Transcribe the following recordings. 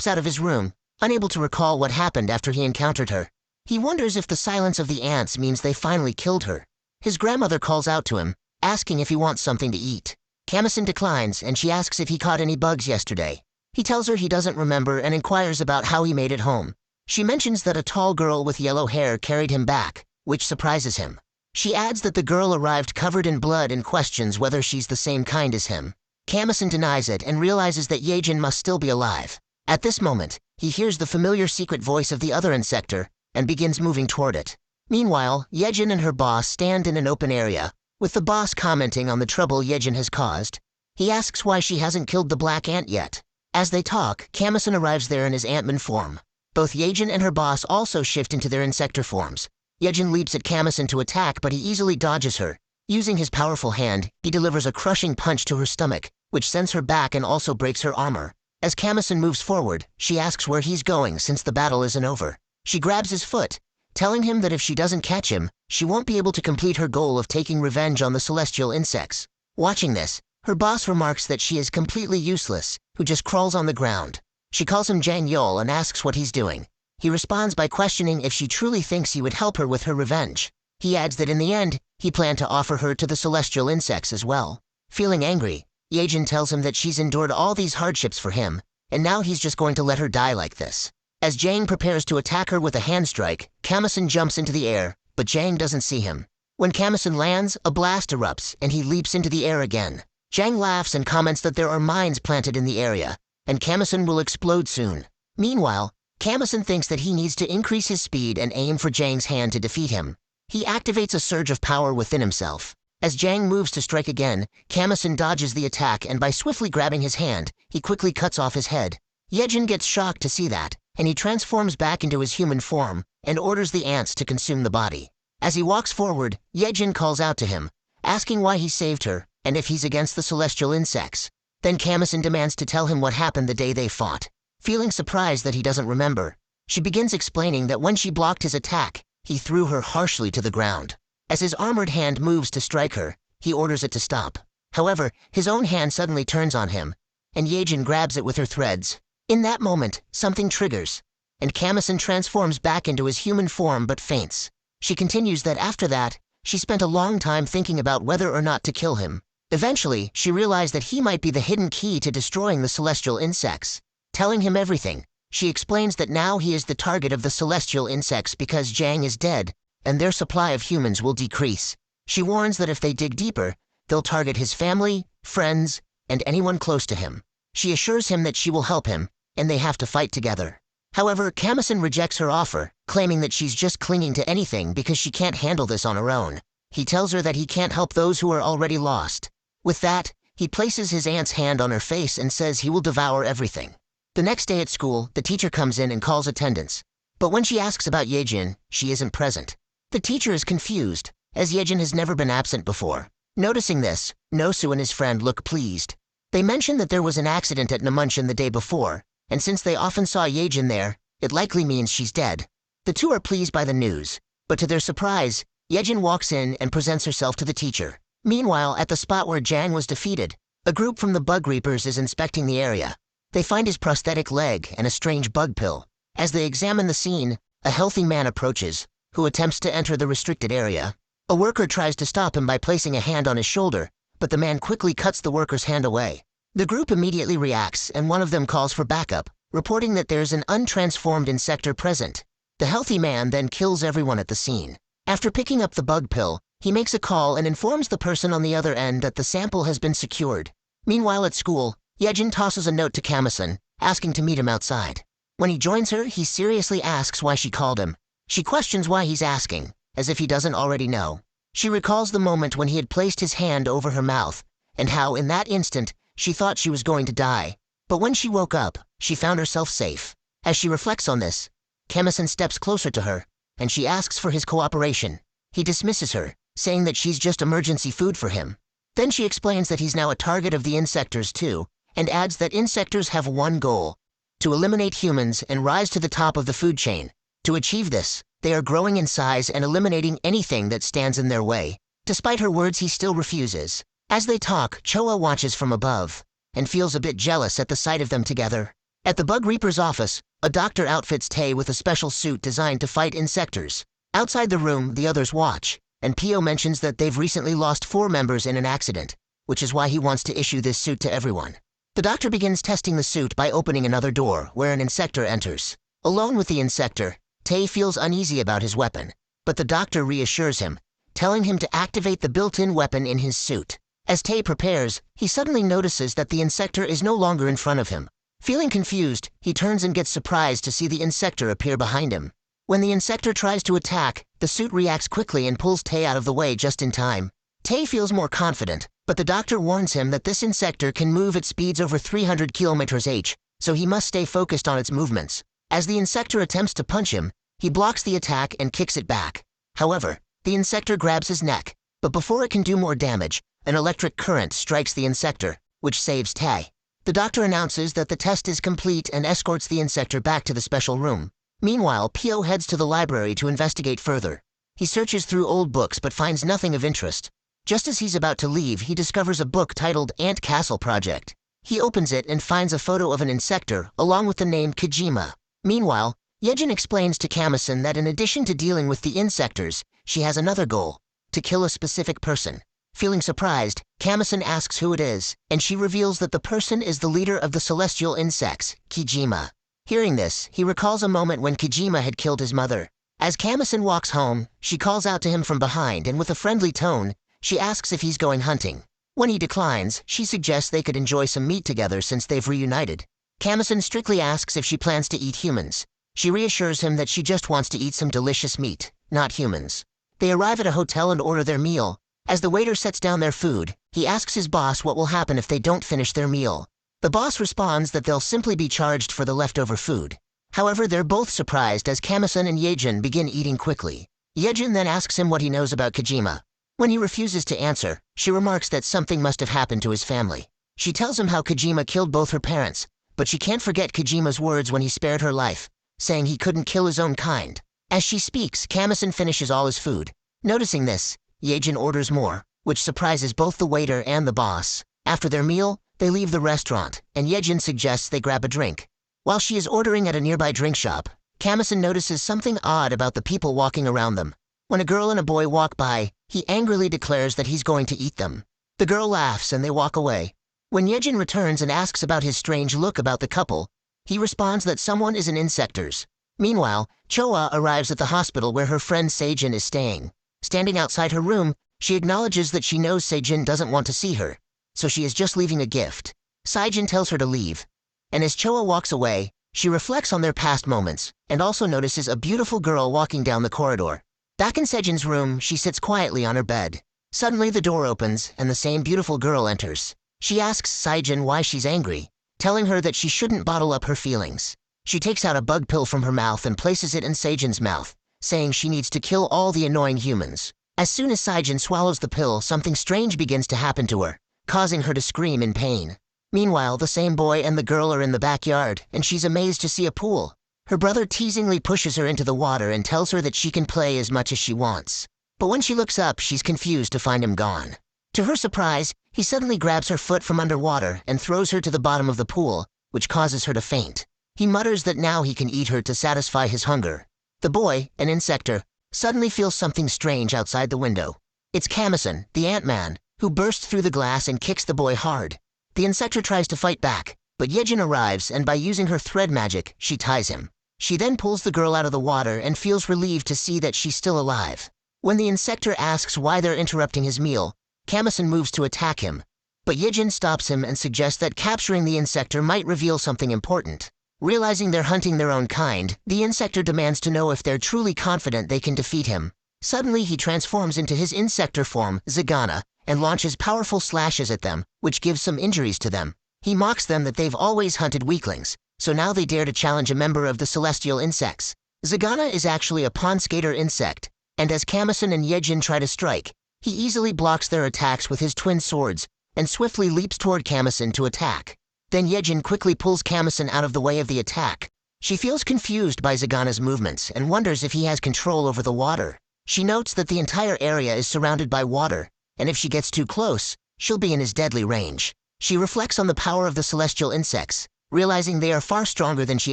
out of his room, unable to recall what happened after he encountered her. He wonders if the silence of the ants means they finally killed her. His grandmother calls out to him, asking if he wants something to eat. Kamison declines, and she asks if he caught any bugs yesterday. He tells her he doesn't remember and inquires about how he made it home. She mentions that a tall girl with yellow hair carried him back, which surprises him. She adds that the girl arrived covered in blood and questions whether she's the same kind as him. Kamison denies it and realizes that Yejin must still be alive. At this moment, he hears the familiar secret voice of the other INSECTOR and begins moving toward it. Meanwhile, Yejin and her boss stand in an open area, with the boss commenting on the trouble Yejin has caused. He asks why she hasn't killed the black ant yet. As they talk, Kamison arrives there in his Ant-Man form. Both Yejin and her boss also shift into their INSECTOR forms. Yejin leaps at Kamison to attack, but he easily dodges her. Using his powerful hand, he delivers a crushing punch to her stomach, which sends her back and also breaks her armor. As Kamison moves forward, she asks where he's going since the battle isn't over. She grabs his foot, telling him that if she doesn't catch him, she won't be able to complete her goal of taking revenge on the celestial insects. Watching this, her boss remarks that she is completely useless, who just crawls on the ground. She calls him Jang Yul and asks what he's doing. He responds by questioning if she truly thinks he would help her with her revenge. He adds that in the end, he planned to offer her to the celestial insects as well. Feeling angry, Yejin tells him that she's endured all these hardships for him, and now he's just going to let her die like this. As Jang prepares to attack her with a hand strike, Kamison jumps into the air, but Jang doesn't see him. When Kamison lands, a blast erupts, and he leaps into the air again. Jang laughs and comments that there are mines planted in the area, and Kamison will explode soon. Meanwhile, Kamison thinks that he needs to increase his speed and aim for Jang's hand to defeat him. He activates a surge of power within himself. As Jang moves to strike again, Kamison dodges the attack, and by swiftly grabbing his hand, he quickly cuts off his head. Yejin gets shocked to see that, and he transforms back into his human form and orders the ants to consume the body. As he walks forward, Yejin calls out to him, asking why he saved her and if he's against the celestial insects. Then Kamison demands to tell him what happened the day they fought. Feeling surprised that he doesn't remember, she begins explaining that when she blocked his attack, he threw her harshly to the ground. As his armored hand moves to strike her, he orders it to stop. However, his own hand suddenly turns on him, and Yejin grabs it with her threads. In that moment, something triggers, and Kamison transforms back into his human form but faints. She continues that after that, she spent a long time thinking about whether or not to kill him. Eventually, she realized that he might be the hidden key to destroying the celestial insects. Telling him everything, she explains that now he is the target of the celestial insects because Jang is dead, and their supply of humans will decrease. She warns that if they dig deeper, they'll target his family, friends, and anyone close to him. She assures him that she will help him, and they have to fight together. However, Kamison rejects her offer, claiming that she's just clinging to anything because she can't handle this on her own. He tells her that he can't help those who are already lost. With that, he places his aunt's hand on her face and says he will devour everything. The next day at school, the teacher comes in and calls attendance. But when she asks about Yejin, she isn't present. The teacher is confused, as Yejin has never been absent before. Noticing this, Nosu and his friend look pleased. They mention that there was an accident at Namunchen the day before, and since they often saw Yejin there, it likely means she's dead. The two are pleased by the news, but to their surprise, Yejin walks in and presents herself to the teacher. Meanwhile, at the spot where Jang was defeated, a group from the Bug Reapers is inspecting the area. They find his prosthetic leg and a strange bug pill. As they examine the scene, a healthy man approaches, who attempts to enter the restricted area. A worker tries to stop him by placing a hand on his shoulder, but the man quickly cuts the worker's hand away. The group immediately reacts, and one of them calls for backup, reporting that there's an untransformed INSECTOR present. The healthy man then kills everyone at the scene. After picking up the bug pill, he makes a call and informs the person on the other end that the sample has been secured. Meanwhile at school, Yejin tosses a note to Kamison, asking to meet him outside. When he joins her, he seriously asks why she called him. She questions why he's asking, as if he doesn't already know. She recalls the moment when he had placed his hand over her mouth, and how in that instant, she thought she was going to die. But when she woke up, she found herself safe. As she reflects on this, Kamison steps closer to her, and she asks for his cooperation. He dismisses her, saying that she's just emergency food for him. Then she explains that he's now a target of the INSECTORs too, and adds that INSECTORs have one goal: to eliminate humans and rise to the top of the food chain. To achieve this, they are growing in size and eliminating anything that stands in their way. Despite her words, he still refuses. As they talk, Choa watches from above, and feels a bit jealous at the sight of them together. At the Bug Reaper's office, a doctor outfits Tay with a special suit designed to fight insectors. Outside the room, the others watch, and Pio mentions that they've recently lost 4 members in an accident, which is why he wants to issue this suit to everyone. The doctor begins testing the suit by opening another door, where an INSECTOR enters. Alone with the INSECTOR, Tay feels uneasy about his weapon, but the doctor reassures him, telling him to activate the built-in weapon in his suit. As Tay prepares, he suddenly notices that the INSECTOR is no longer in front of him. Feeling confused, he turns and gets surprised to see the INSECTOR appear behind him. When the INSECTOR tries to attack, the suit reacts quickly and pulls Tay out of the way just in time. Tay feels more confident, but the doctor warns him that this INSECTOR can move at speeds over 300 km/h, so he must stay focused on its movements. As the INSECTOR attempts to punch him, he blocks the attack and kicks it back. However, the INSECTOR grabs his neck, but before it can do more damage, an electric current strikes the INSECTOR, which saves Tay. The doctor announces that the test is complete and escorts the INSECTOR back to the special room. Meanwhile, Pio heads to the library to investigate further. He searches through old books but finds nothing of interest. Just as he's about to leave, he discovers a book titled Ant Castle Project. He opens it and finds a photo of an INSECTOR, along with the name Kojima. Meanwhile, Yejin explains to Kamison that in addition to dealing with the INSECTORs, she has another goal: to kill a specific person. Feeling surprised, Kamison asks who it is, and she reveals that the person is the leader of the celestial insects, Kojima. Hearing this, he recalls a moment when Kojima had killed his mother. As Kamison walks home, she calls out to him from behind and with a friendly tone, she asks if he's going hunting. When he declines, she suggests they could enjoy some meat together since they've reunited. Kamison strictly asks if she plans to eat humans. She reassures him that she just wants to eat some delicious meat, not humans. They arrive at a hotel and order their meal. As the waiter sets down their food, he asks his boss what will happen if they don't finish their meal. The boss responds that they'll simply be charged for the leftover food. However, they're both surprised as Kamison and Yejin begin eating quickly. Yejin then asks him what he knows about Kojima. When he refuses to answer, she remarks that something must have happened to his family. She tells him how Kojima killed both her parents, but she can't forget Kojima's words when he spared her life, saying he couldn't kill his own kind. As she speaks, Kamison finishes all his food. Noticing this, Yejin orders more, which surprises both the waiter and the boss. After their meal, they leave the restaurant, and Yejin suggests they grab a drink. While she is ordering at a nearby drink shop, Kamison notices something odd about the people walking around them. When a girl and a boy walk by, he angrily declares that he's going to eat them. The girl laughs and they walk away. When Yejin returns and asks about his strange look about the couple, he responds that someone is an INSECTORs. Meanwhile, Choa arrives at the hospital where her friend Seijin is staying. Standing outside her room, she acknowledges that she knows Seijin doesn't want to see her, so she is just leaving a gift. Seijin tells her to leave, and as Choa walks away, she reflects on their past moments, and also notices a beautiful girl walking down the corridor. Back in Seijin's room, she sits quietly on her bed. Suddenly the door opens, and the same beautiful girl enters. She asks Seijin why she's angry, telling her that she shouldn't bottle up her feelings. She takes out a bug pill from her mouth and places it in Seijin's mouth, saying she needs to kill all the annoying humans. As soon as Seijin swallows the pill, something strange begins to happen to her, causing her to scream in pain. Meanwhile, the same boy and the girl are in the backyard, and she's amazed to see a pool. Her brother teasingly pushes her into the water and tells her that she can play as much as she wants. But when she looks up, she's confused to find him gone. To her surprise, he suddenly grabs her foot from underwater and throws her to the bottom of the pool, which causes her to faint. He mutters that now he can eat her to satisfy his hunger. The boy, an INSECTOR, suddenly feels something strange outside the window. It's Kamison, the Ant-Man, who bursts through the glass and kicks the boy hard. The INSECTOR tries to fight back, but Yejin arrives and by using her thread magic, she ties him. She then pulls the girl out of the water and feels relieved to see that she's still alive. When the INSECTOR asks why they're interrupting his meal, Kamison moves to attack him, but Yejin stops him and suggests that capturing the INSECTOR might reveal something important. Realizing they're hunting their own kind, the INSECTOR demands to know if they're truly confident they can defeat him. Suddenly he transforms into his INSECTOR form, Zagana, and launches powerful slashes at them, which gives some injuries to them. He mocks them that they've always hunted weaklings, so now they dare to challenge a member of the celestial insects. Zagana is actually a pawn skater insect, and as Kamison and Yejin try to strike, he easily blocks their attacks with his twin swords, and swiftly leaps toward Kamison to attack. Then Yejin quickly pulls Kamison out of the way of the attack. She feels confused by Zagana's movements and wonders if he has control over the water. She notes that the entire area is surrounded by water, and if she gets too close, she'll be in his deadly range. She reflects on the power of the celestial insects, realizing they are far stronger than she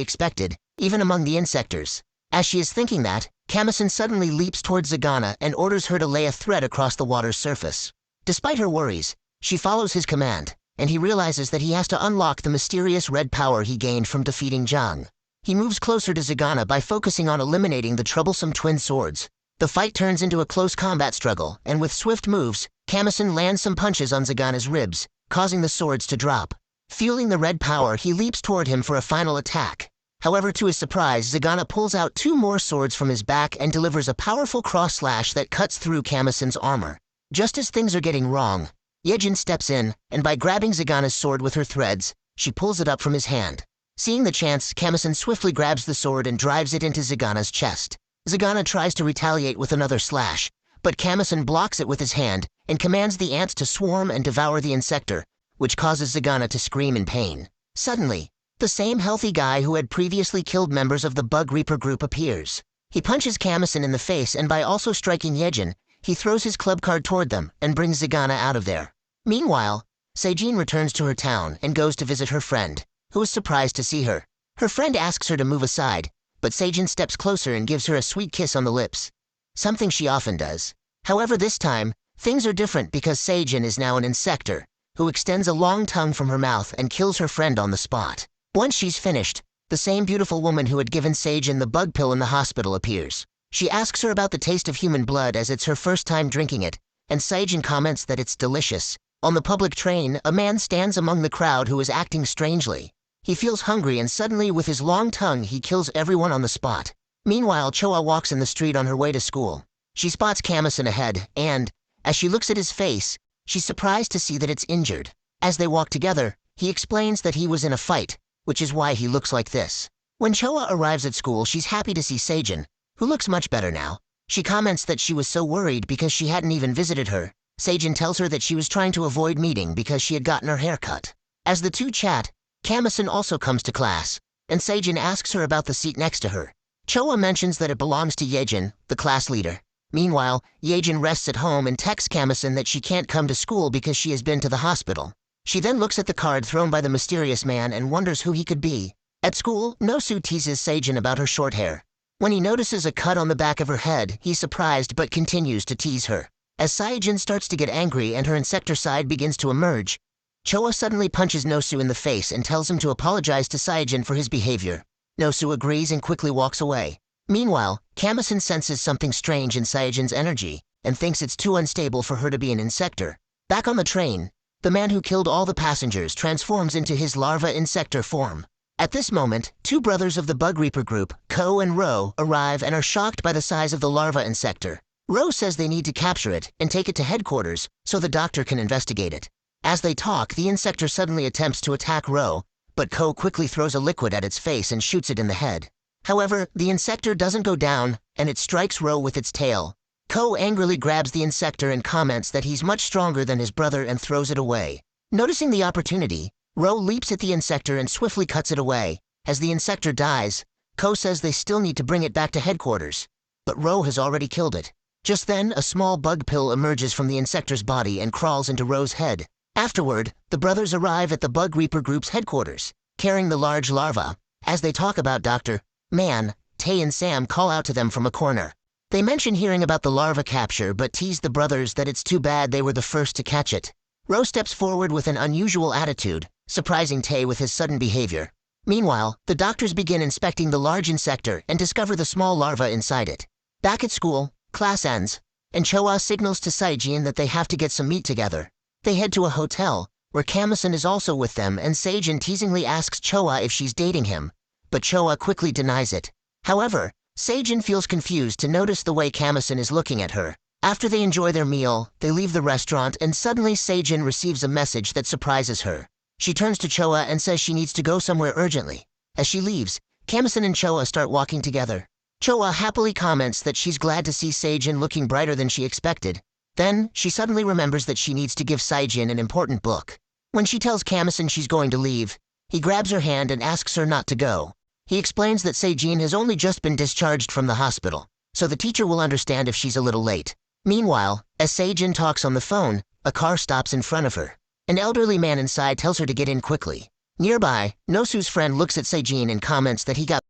expected, even among the insectors. As she is thinking that, Kamison suddenly leaps towards Zagana and orders her to lay a thread across the water's surface. Despite her worries, she follows his command, and he realizes that he has to unlock the mysterious red power he gained from defeating Zhang. He moves closer to Zagana by focusing on eliminating the troublesome twin swords. The fight turns into a close combat struggle, and with swift moves, Kamison lands some punches on Zagana's ribs, causing the swords to drop. Fueling the red power, he leaps toward him for a final attack. However, to his surprise, Zagana pulls out 2 more swords from his back and delivers a powerful cross slash that cuts through Kamison's armor. Just as things are getting wrong, Yejin steps in, and by grabbing Zagana's sword with her threads, she pulls it up from his hand. Seeing the chance, Kamison swiftly grabs the sword and drives it into Zagana's chest. Zagana tries to retaliate with another slash, but Kamison blocks it with his hand and commands the ants to swarm and devour the insector, which causes Zagana to scream in pain. Suddenly, the same healthy guy who had previously killed members of the Bug Reaper group appears. He punches Kamison in the face, and by also striking Yejin, he throws his club card toward them and brings Zagana out of there. Meanwhile, Seijin returns to her town and goes to visit her friend, who is surprised to see her. Her friend asks her to move aside, but Seijin steps closer and gives her a sweet kiss on the lips, something she often does. However, this time, things are different because Seijin is now an insector, who extends a long tongue from her mouth and kills her friend on the spot. Once she's finished, the same beautiful woman who had given Seijin the bug pill in the hospital appears. She asks her about the taste of human blood as it's her first time drinking it, and Seijin comments that it's delicious. On the public train, a man stands among the crowd who is acting strangely. He feels hungry, and suddenly with his long tongue he kills everyone on the spot. Meanwhile, Choa walks in the street on her way to school. She spots Kamison ahead, and, as she looks at his face, she's surprised to see that it's injured. As they walk together, he explains that he was in a fight, which is why he looks like this. When Choa arrives at school, she's happy to see Seijin, who looks much better now. She comments that she was so worried because she hadn't even visited her. Seijin tells her that she was trying to avoid meeting because she had gotten her hair cut. As the two chat, Kamison also comes to class, and Seijin asks her about the seat next to her. Choa mentions that it belongs to Yejin, the class leader. Meanwhile, Yejin rests at home and texts Kamison that she can't come to school because she has been to the hospital. She then looks at the card thrown by the mysterious man and wonders who he could be. At school, Nosu teases Seijin about her short hair. When he notices a cut on the back of her head, he's surprised but continues to tease her. As Seijin starts to get angry and her insector side begins to emerge, Choa suddenly punches Nosu in the face and tells him to apologize to Seijin for his behavior. Nosu agrees and quickly walks away. Meanwhile, Kamison senses something strange in Seijin's energy and thinks it's too unstable for her to be an insector. Back on the train, the man who killed all the passengers transforms into his larva insector form. At this moment, 2 brothers of the Bug Reaper group, Ko and Ro, arrive and are shocked by the size of the larva insector. Ro says they need to capture it and take it to headquarters so the doctor can investigate it. As they talk, the insector suddenly attempts to attack Ro, but Ko quickly throws a liquid at its face and shoots it in the head. However, the insector doesn't go down, and it strikes Ro with its tail. Ko angrily grabs the insector and comments that he's much stronger than his brother and throws it away. Noticing the opportunity, Ro leaps at the insector and swiftly cuts it away. As the insector dies, Ko says they still need to bring it back to headquarters, but Ro has already killed it. Just then, a small bug pill emerges from the insector's body and crawls into Ro's head. Afterward, the brothers arrive at the Bug Reaper group's headquarters, carrying the large larva. As they talk about Dr. Man, Tae and Sam call out to them from a corner. They mention hearing about the larva capture but tease the brothers that it's too bad they were the first to catch it. Ro steps forward with an unusual attitude, surprising Tae with his sudden behavior. Meanwhile, the doctors begin inspecting the large insector and discover the small larva inside it. Back at school, class ends, and Choa signals to Seijin that they have to get some meat together. They head to a hotel, where Kamison is also with them, and Seijin teasingly asks Choa if she's dating him, but Choa quickly denies it. However, Seijin feels confused to notice the way Kamison is looking at her. After they enjoy their meal, they leave the restaurant, and suddenly Seijin receives a message that surprises her. She turns to Choa and says she needs to go somewhere urgently. As she leaves, Kamison and Choa start walking together. Choa happily comments that she's glad to see Seijin looking brighter than she expected. Then, she suddenly remembers that she needs to give Seijin an important book. When she tells Kamison she's going to leave, he grabs her hand and asks her not to go. He explains that Seijin has only just been discharged from the hospital, so the teacher will understand if she's a little late. Meanwhile, as Seijin talks on the phone, a car stops in front of her. An elderly man inside tells her to get in quickly. Nearby, Nosu's friend looks at Seijin and comments that he got